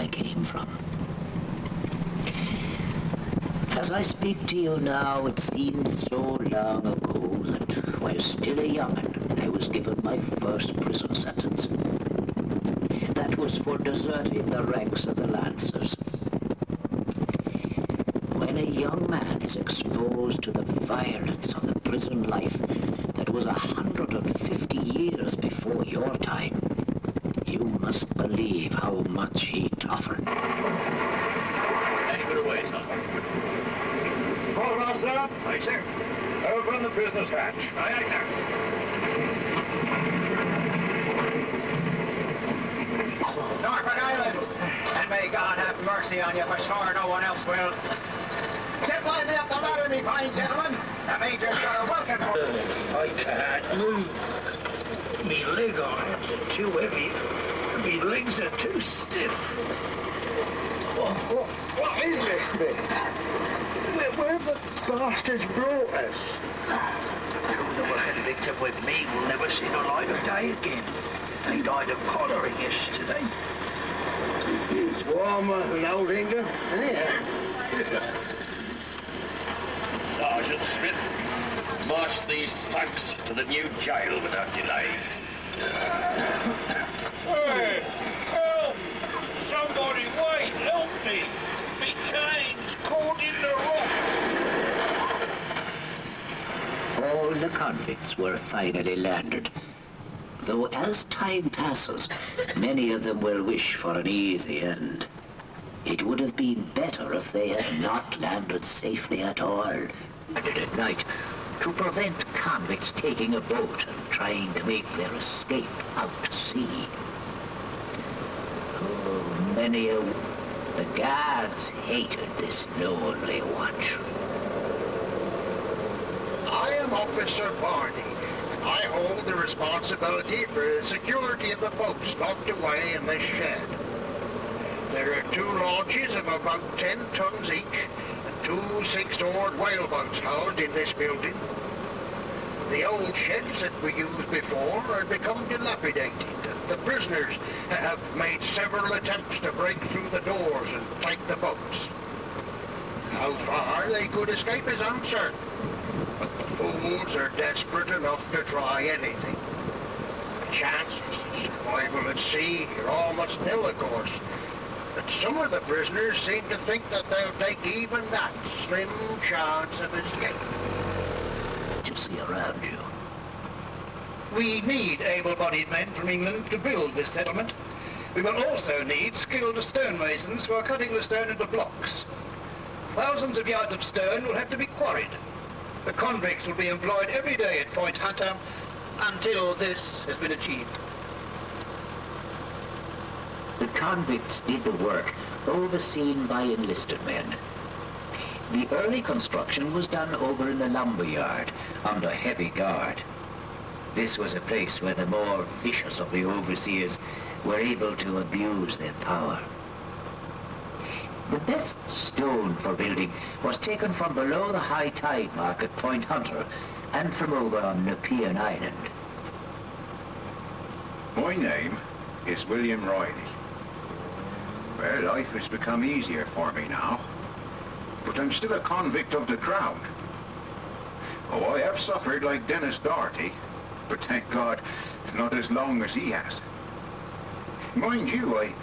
I came from. As I speak to you now, it seems so long ago that while still a young'un, I was given my first prison sentence. That was for deserting the ranks of the Lancers. When a young man is exposed to the violence of the prison life that was 150 years before your time, you must believe how much he toughened. Take it away, son. All right, sir. Aye, sir. Open the prisoner's hatch. Aye, aye, sir. Norfolk Island, and may God have mercy on you, for sure no one else will. Step lively up the ladder, me fine gentlemen. The major's got a welcome for you. I can't move. Me leg arms are too heavy. Me legs are too stiff. What is this thing? Where have the bastards brought us? Two that were convicted with me will never see the light of day again. They died of cholera yesterday. It's warmer than old England, yeah. Sergeant Smith, march these thugs to the new jail without delay. Hey! Help! Somebody wait! Help me! Me chains caught in the rocks! All the convicts were finally landed. Though as time passes, many of them will wish for an easy end. It would have been better if they had not landed safely at all. Landed at night to prevent convicts taking a boat and trying to make their escape out to sea. Oh, the guards hated this lonely watch. I am Officer Barney. I hold the responsibility for the security of the boats locked away in this shed. There are 2 launches of about 10 tons each, and 2 6-oared whaleboats housed in this building. The old sheds that we used before are become dilapidated, and the prisoners have made several attempts to break through the doors and take the boats. How far they could escape is uncertain. But the fools are desperate enough to try anything. The chances of survival at sea are almost nil, of course. But some of the prisoners seem to think that they'll take even that slim chance of escape. What you see around you? We need able-bodied men from England to build this settlement. We will also need skilled stonemasons who are cutting the stone into blocks. Thousands of yards of stone will have to be quarried. The convicts will be employed every day at Point Hunter until this has been achieved. The convicts did the work, overseen by enlisted men. The early construction was done over in the lumber yard, under heavy guard. This was a place where the more vicious of the overseers were able to abuse their power. The best stone for building was taken from below the high tide mark at Point Hunter and from over on Nepean Island. My name is William Riley. Well, life has become easier for me now, but I'm still a convict of the crown. Oh, I have suffered like Dennis Doherty, but thank God, not as long as he has. Mind you, I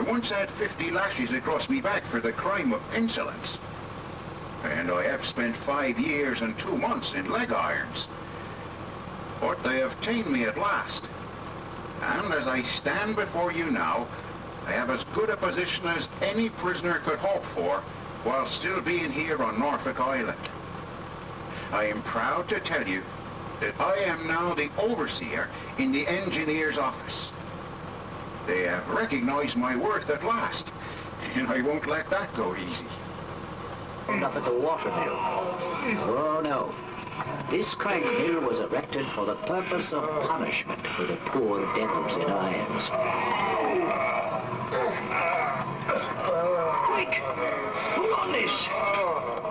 once had 50 lashes across me back for the crime of insolence. And I have spent 5 years and 2 months in leg irons. But they have tamed me at last. And as I stand before you now, I have as good a position as any prisoner could hope for while still being here on Norfolk Island. I am proud to tell you that I am now the overseer in the engineer's office. They have recognized my worth at last, and I won't let that go easy. Up at the watermill. Oh no. This crank mill was erected for the purpose of punishment for the poor devils in irons. Quick! Pull on this!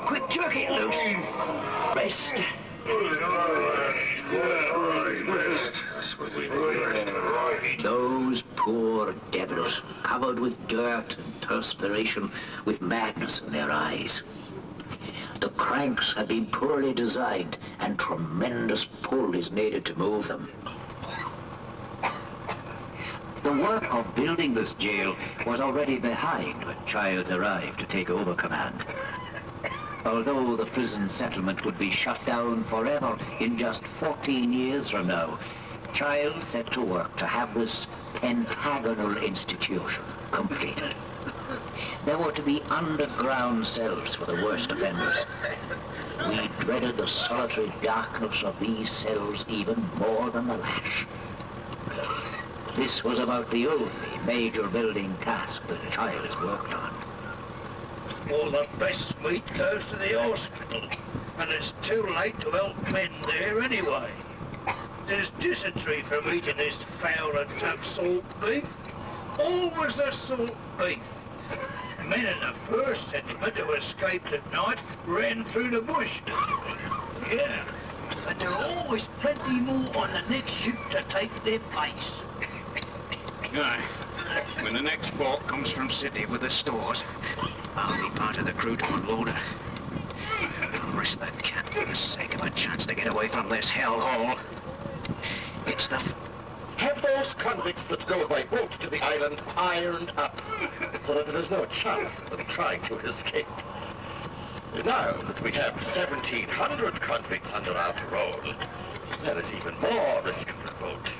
Quick, jerk it loose! Rest! Those poor devils, covered covered with dirt and perspiration, with madness in their eyes. The cranks have been poorly designed, and tremendous pull is needed to move them. The work of building this jail was already behind when Childs arrived to take over command. Although the prison settlement would be shut down forever in just 14 years from now, Childs set to work to have this pentagonal institution completed. There were to be underground cells for the worst offenders. We dreaded the solitary darkness of these cells even more than the lash. This was about the only major building task that Childs worked on. All the best meat goes to the hospital, and it's too late to help men there anyway. There's dysentery from eating this foul and tough salt beef. Always the salt beef. Men in the first settlement who escaped at night ran through the bush. Yeah, and there are always plenty more on the next ship to take their place. Aye. When the next boat comes from Sydney with the stores, I'll be part of the crew to unload it. I'll risk that cat for the sake of a chance to get away from this hellhole. It's the... Have those convicts that go by boat to the island ironed up, so that there is no chance of them trying to escape. Now that we have 1,700 convicts under our parole, there is even more risk of revolt.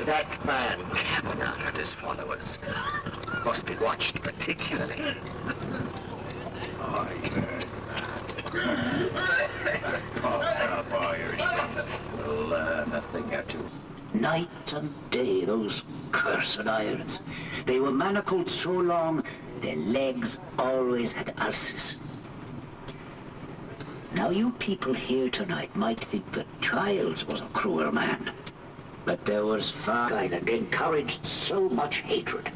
That man, Kavanagh, and his followers must be watched particularly. I heard that. Puffed-up Irishman will learn a thing or two. Night and day, those cursed irons. They were manacled so long, their legs always had ulcers. Now you people here tonight might think that Childs was a cruel man. But there was Norfolk Island encouraged so much hatred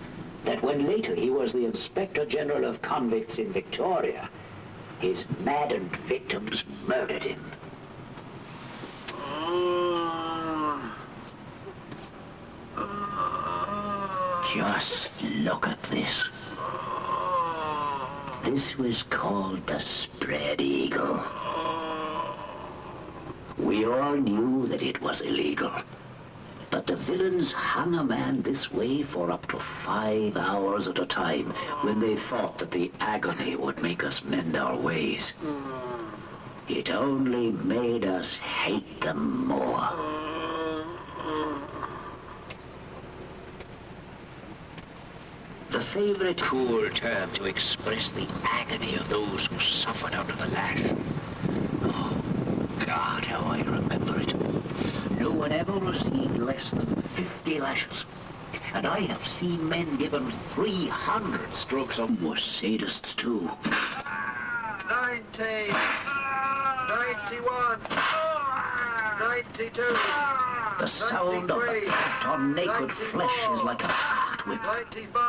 that when later he was the Inspector General of Convicts in Victoria, his maddened victims murdered him. Just look at this. This was called the Spread Eagle. We all knew that it was illegal. But the villains hung a man this way for up to 5 hours at a time when they thought that the agony would make us mend our ways. It only made us hate them more. The favorite cool term to express the agony of those who suffered under the lash. Oh, God, how I remember it. No one ever received less than 50 lashes. And I have seen men given 300 strokes. Some were sadists too. 90, 91, 92, The sound of the cut on naked flesh is like a cartwhip. 95,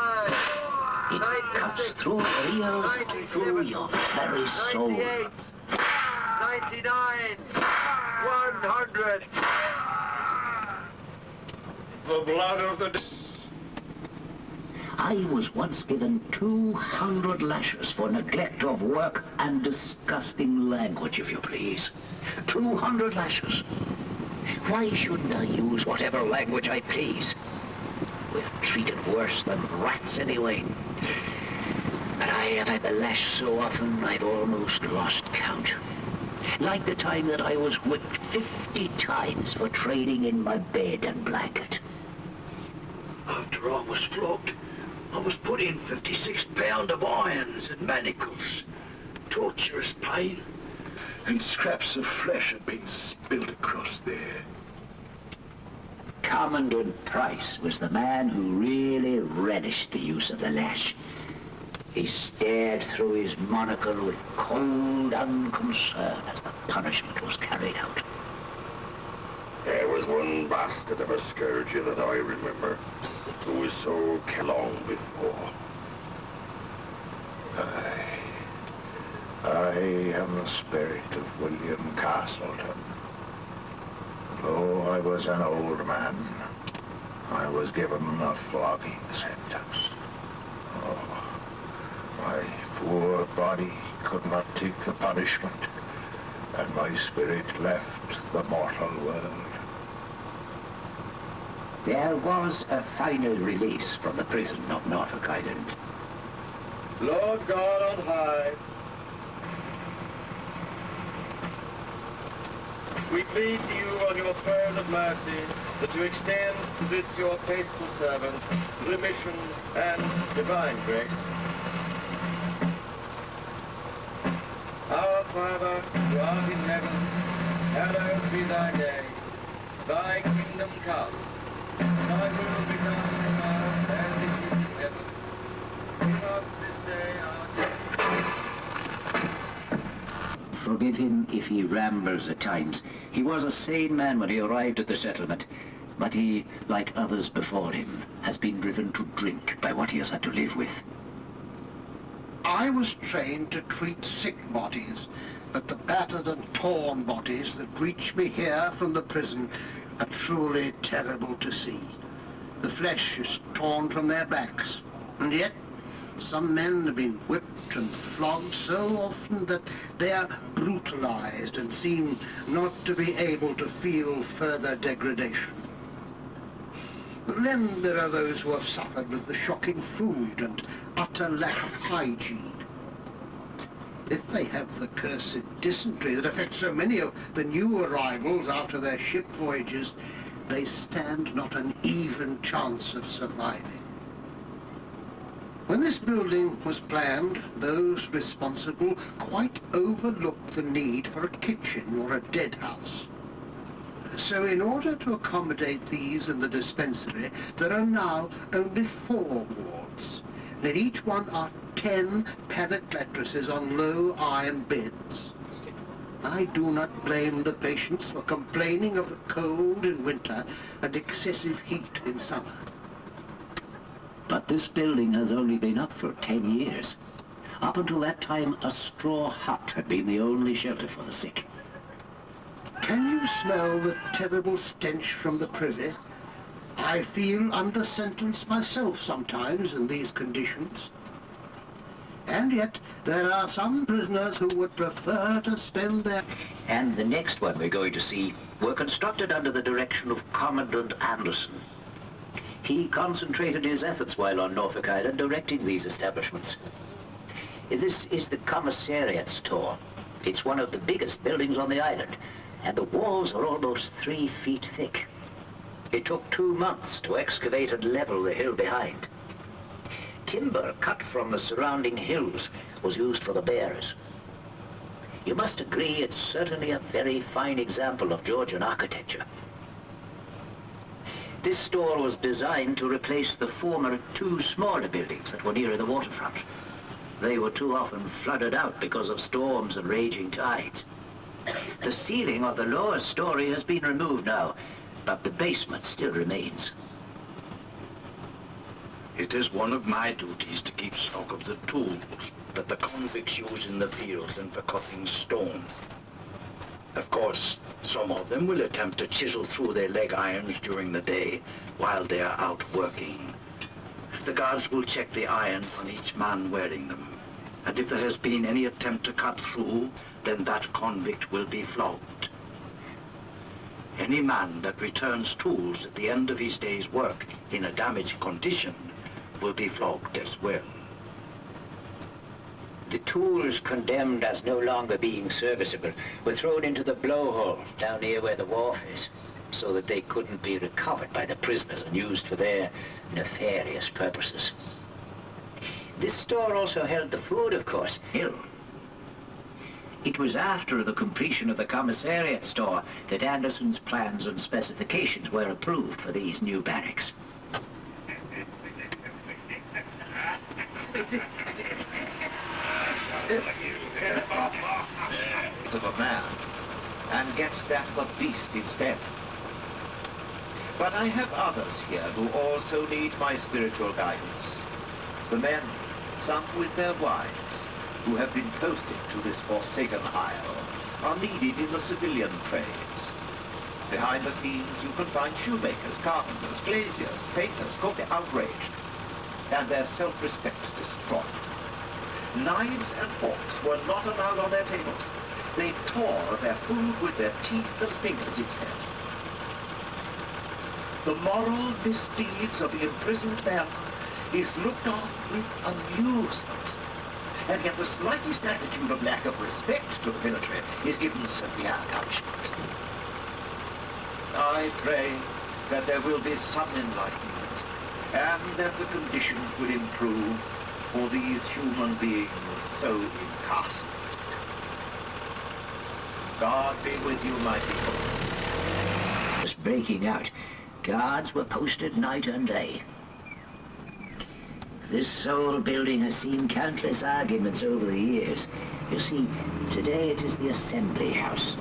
It cuts through your ears, through your very soul. 98, 99, 100. The blood of the... I was once given 200 lashes for neglect of work and disgusting language, if you please. 200 lashes. Why shouldn't I use whatever language I please? We're treated worse than rats anyway. But I have had the lash so often I've almost lost count. Like the time that I was whipped 50 times for trading in my bed and blanket. After I was flogged, I was put in 56 pounds of irons and manacles. Torturous pain. And scraps of flesh had been spilled across there. Commandant Price was the man who really relished the use of the lash. He stared through his monocle with cold unconcern as the punishment was carried out. There was one bastard of a scourger that I remember, who was so long before. I am the spirit of William Castleton. Though I was an old man, I was given a flogging sentence. sentence. Oh, my poor body could not take the punishment, and my spirit left the mortal world. There was a final release from the prison of Norfolk Island. Lord God on high, we plead to you on your throne of mercy that you extend to this your faithful servant remission and divine grace. Our Father, who art in heaven, hallowed be thy name. Thy kingdom come. Thy will be done on earth as it is in heaven. Give us this day our daily. Forgive him if he rambles at times. He was a sane man when he arrived at the settlement, but he, like others before him, has been driven to drink by what he has had to live with. I was trained to treat sick bodies, but the battered and torn bodies that reach me here from the prison are truly terrible to see. The flesh is torn from their backs, and yet some men have been whipped and flogged so often that they are brutalized and seem not to be able to feel further degradation. And then there are those who have suffered with the shocking food and utter lack of hygiene. If they have the cursed dysentery that affects so many of the new arrivals after their ship voyages, they stand not an even chance of surviving. When this building was planned, those responsible quite overlooked the need for a kitchen or a dead house. So in order to accommodate these in the dispensary, there are now only 4 wards. And in each one are 10 pallet mattresses on low iron beds. I do not blame the patients for complaining of the cold in winter and excessive heat in summer. But this building has only been up for 10 years. Up until that time, a straw hut had been the only shelter for the sick. Can you smell the terrible stench from the privy? I feel under sentence myself sometimes in these conditions. And yet there are some prisoners who would prefer to spend their... And the next one we're going to see were constructed under the direction of Commandant Anderson. He concentrated his efforts while on Norfolk Island directing these establishments. This is the commissariat store. It's one of the biggest buildings on the island, and the walls are almost 3 feet thick. It took 2 months to excavate and level the hill behind. Timber cut from the surrounding hills was used for the bearers. You must agree it's certainly a very fine example of Georgian architecture. This store was designed to replace the former 2 smaller buildings that were nearer the waterfront. They were too often flooded out because of storms and raging tides. The ceiling of the lower story has been removed now, but the basement still remains. It is one of my duties to keep stock of the tools that the convicts use in the fields and for cutting stone. Of course, some of them will attempt to chisel through their leg irons during the day while they are out working. The guards will check the irons on each man wearing them, and if there has been any attempt to cut through, then that convict will be flogged. Any man that returns tools at the end of his day's work in a damaged condition will be flogged as well. The tools condemned as no longer being serviceable were thrown into the blowhole down near where the wharf is, so that they couldn't be recovered by the prisoners and used for their nefarious purposes. This store also held the food, of course, hill. It was after the completion of the commissariat store that Anderson's plans and specifications were approved for these new barracks. Of a man, and gets that of a beast instead. But I have others here who also need my spiritual guidance. The men, some with their wives, who have been posted to this forsaken isle, are needed in the civilian trades. Behind the scenes you can find shoemakers, carpenters, glaziers, painters, cooks outraged. and their self-respect destroyed. Knives and forks were not allowed on their tables. They tore their food with their teeth and fingers instead. The moral misdeeds of the imprisoned men is looked on with amusement, and yet the slightest attitude of lack of respect to the military is given severe punishment. I pray that there will be some enlightenment, and that the conditions will improve for these human beings so incarcerated. God be with you, my people. It was breaking out. Guards were posted night and day. This sole building has seen countless arguments over the years. You see, today it is the Assembly House.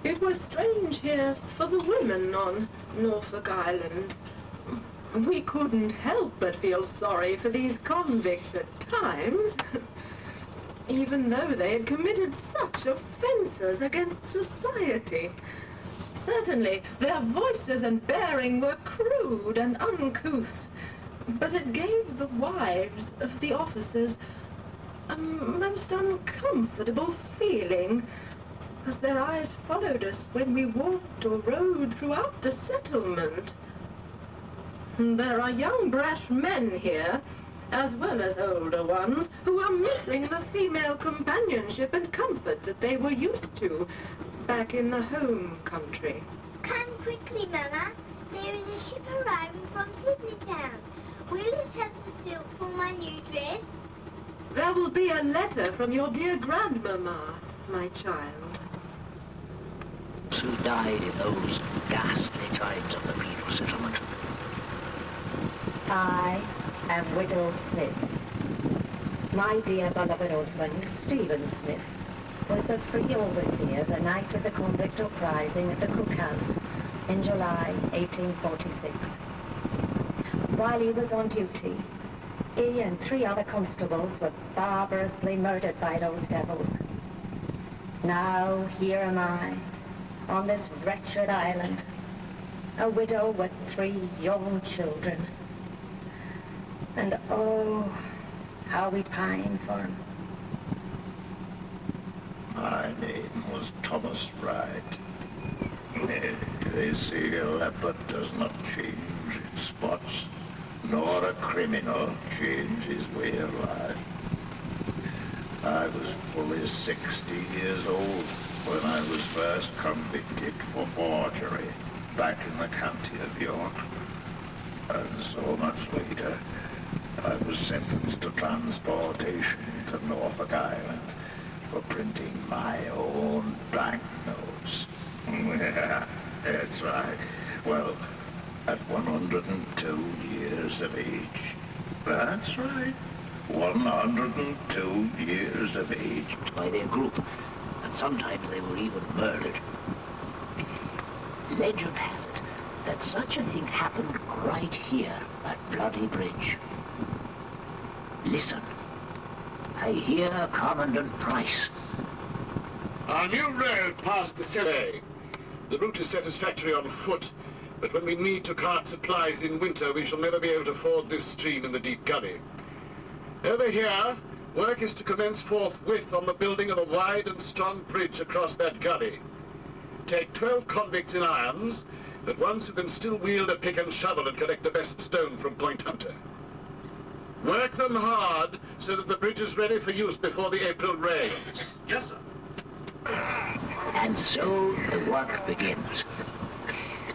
It was strange here for the women on Norfolk Island. We couldn't help but feel sorry for these convicts at times, even though they had committed such offenses against society. Certainly, their voices and bearing were crude and uncouth, but it gave the wives of the officers a most uncomfortable feeling, as their eyes followed us when we walked or rode throughout the settlement. There are young brash men here, as well as older ones, who are missing the female companionship and comfort that they were used to back in the home country. Come quickly, Mama. There is a ship arriving from Sydney town. Will it have the silk for my new dress? There will be a letter from your dear grandmama, my child. Who died in those ghastly times of the penal settlement. I am Widow Smith. My dear beloved husband, Stephen Smith, was the free overseer the night of the convict uprising at the cookhouse in July 1846. While he was on duty, he and 3 other constables were barbarously murdered by those devils. Now here am I, on this wretched island, a widow with 3 young children. And oh, how we pine for him. My name was Thomas Wright. They say a leopard does not change its spots, nor a criminal change his way of life. I was fully 60 years old when I was first convicted for forgery back in the county of York. And so much later, I was sentenced to transportation to Norfolk Island for printing my own banknotes. Yeah, that's right. Well, at 102 years of age. That's right. 102 years of age. By their group, and sometimes they were even murdered. Legend has it that such a thing happened right here at Bloody Bridge. Listen. I hear Commandant Price. Our new road past the Scilly. The route is satisfactory on foot, but when we need to cart supplies in winter, we shall never be able to ford this stream in the deep gully. Over here, work is to commence forthwith on the building of a wide and strong bridge across that gully. Take 12 convicts in irons, but ones who can still wield a pick and shovel and collect the best stone from Point Hunter. Work them hard so that the bridge is ready for use before the April rains. Yes, sir. And so the work begins.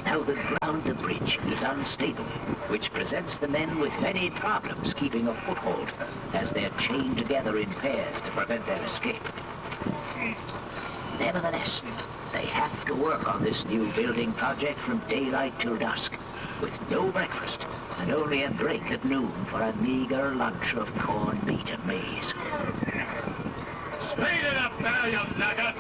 Now the ground the bridge is unstable, which presents the men with many problems keeping a foothold as they're chained together in pairs to prevent their escape. Nevertheless, they have to work on this new building project from daylight till dusk, with no breakfast and only a break at noon for a meager lunch of corned beef and maize. Speed it up there, you nugget!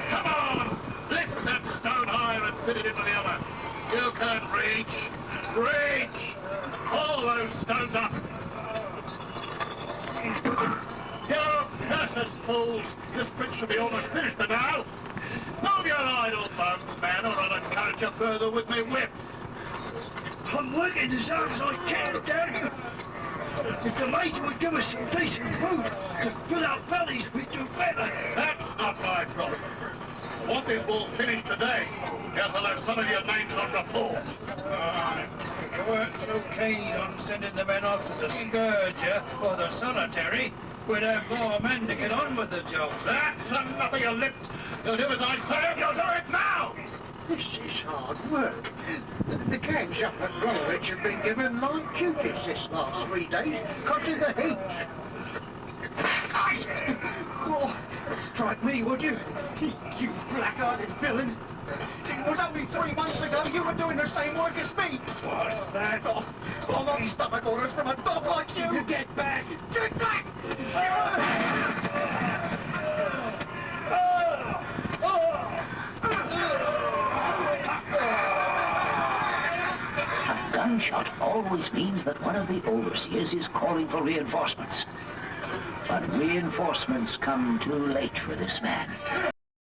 Come on! Lift that stone higher and fit it into the other. You can reach! Reach! Haul those stones up! You cursed fools! This bridge should be almost finished by now! Move your idle bones, men, or I'll encourage you further with me whip! I'm working as hard as I can, Dad. If the lady would give us some decent food to fill our bellies, we'd do better. That's not my problem. I want this all finished today. Yes, I'll have some of your names on report. You weren't so keen on sending the men off to the Scourger or the Solitary. We'd have more men to get on with the job. That's enough of your lip. You'll do as I say and you'll do it now! This is hard work. The gangs up at Norwich have been given light duties this last 3 days because of the heat. Oh, strike me, would you? You black-hearted villain. It was only 3 months ago you were doing the same work as me. What's that? Oh, I'm on stomach orders from a dog like you. You get back! Take that! A gunshot always means that one of the overseers is calling for reinforcements. But reinforcements come too late for this man.